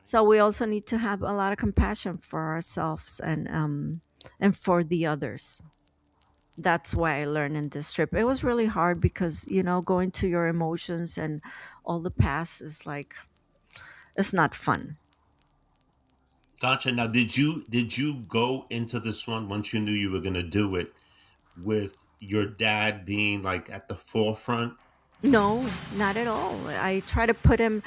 So we also need to have a lot of compassion for ourselves and for the others. That's why I learned in this trip. It was really hard because, going to your emotions and all the past is like, it's not fun. Gotcha. Now, did you go into this one once you knew you were going to do it with your dad being like at the forefront? No, not at all. I try to put him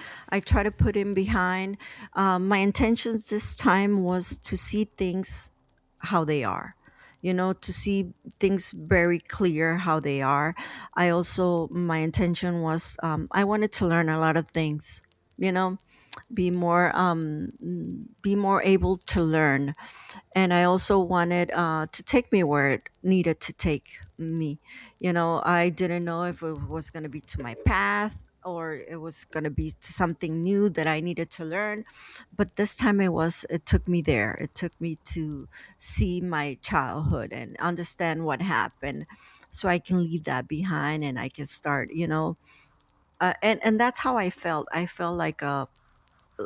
behind. My intentions this time was to see things how they are, to see things very clear how they are. My intention was, I wanted to learn a lot of things, you know, be more able to learn. And I also wanted to take me where it needed to take me. I didn't know if it was going to be to my path or it was going to be to something new that I needed to learn. But this time it took me there. It took me to see my childhood and understand what happened, so I can leave that behind and I can start, and that's how I felt. I felt like a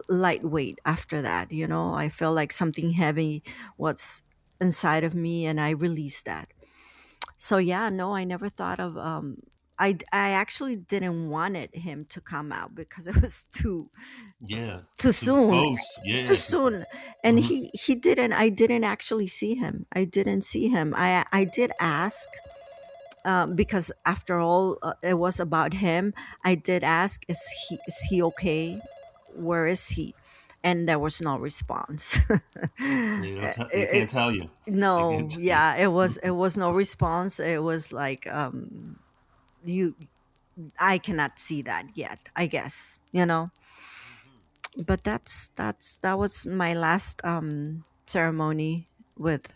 lightweight after that. I felt like something heavy was inside of me and I released that. So yeah, no, I never thought of I actually didn't wanted him to come out because it was Yeah, too too soon. close. Too Yeah, because soon. And I didn't actually see him. I didn't see him. I did ask, because after all, it was about him. I did ask, is he okay? Where is he? And there was no response. they can't tell you. They can't No, tell you. yeah, it was no response. It was like, you I cannot see that yet, I guess. But that was my last ceremony with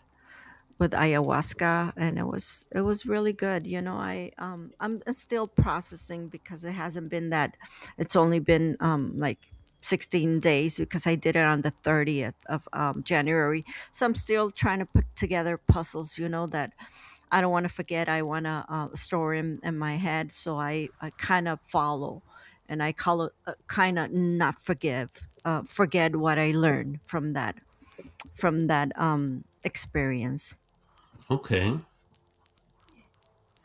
ayahuasca, and it was really good. I'm still processing because it hasn't been that. It's only been like 16 days because I did it on the 30th of January. So I'm still trying to put together puzzles, that I don't want to forget. I want to store in my head, so I kind of follow, and I call it kind of not forget what I learned from that experience. Okay.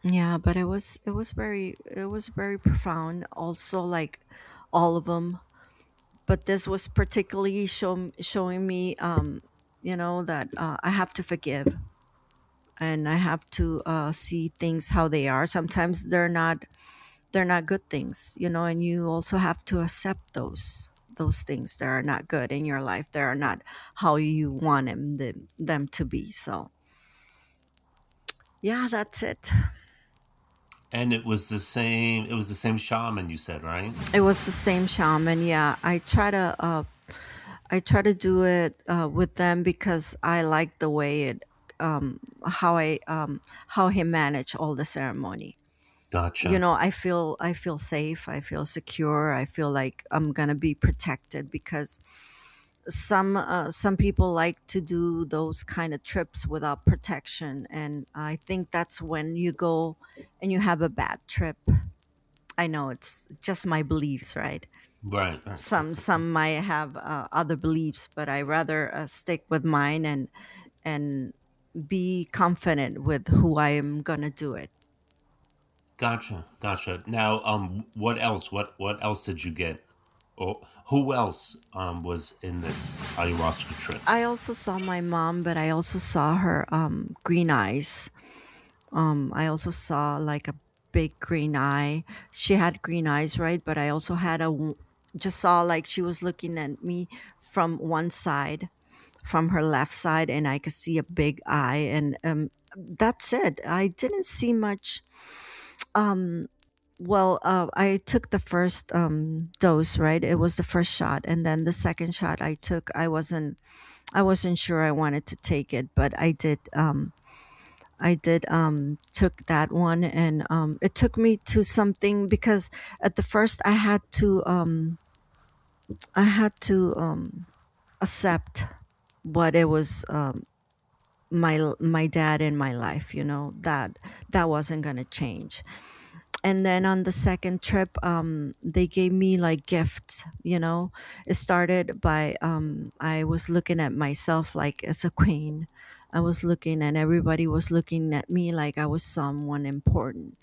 Yeah, but it was very profound. Also, like all of them, but this was particularly showing me, that I have to forgive and I have to see things how they are. Sometimes they're not good things, and you also have to accept those things that are not good in your life. They are not how you want them to be. So yeah, that's it. And it was the same. It was the same shaman you said, right? It was the same shaman. Yeah, I try to do it with them because I like the way how he managed all the ceremony. Gotcha. I feel safe. I feel secure. I feel like I'm gonna be protected because some people like to do those kind of trips without protection, and I think that's when you go and you have a bad trip. I know it's just my beliefs, right? Right. Right. Some might have other beliefs, but I rather stick with mine and be confident with who I am gonna do it. Gotcha. Gotcha. Now, what else? What else did you get? Or who else was in this ayahuasca trip? I also saw my mom, but I also saw her green eyes. I also saw like a big green eye. She had green eyes, right? But I also just saw like she was looking at me from one side, from her left side, and I could see a big eye, and that's it. I didn't see much. Well, I took the first dose, right? It was the first shot, and then the second shot I took, I wasn't sure I wanted to take it, but I did. I did took that one, and it took me to something because at the first I had to accept what it was, my dad in my life. That wasn't gonna change. And then on the second trip, they gave me like gifts, it started by, I was looking at myself like as a queen. I was looking, and everybody was looking at me like I was someone important.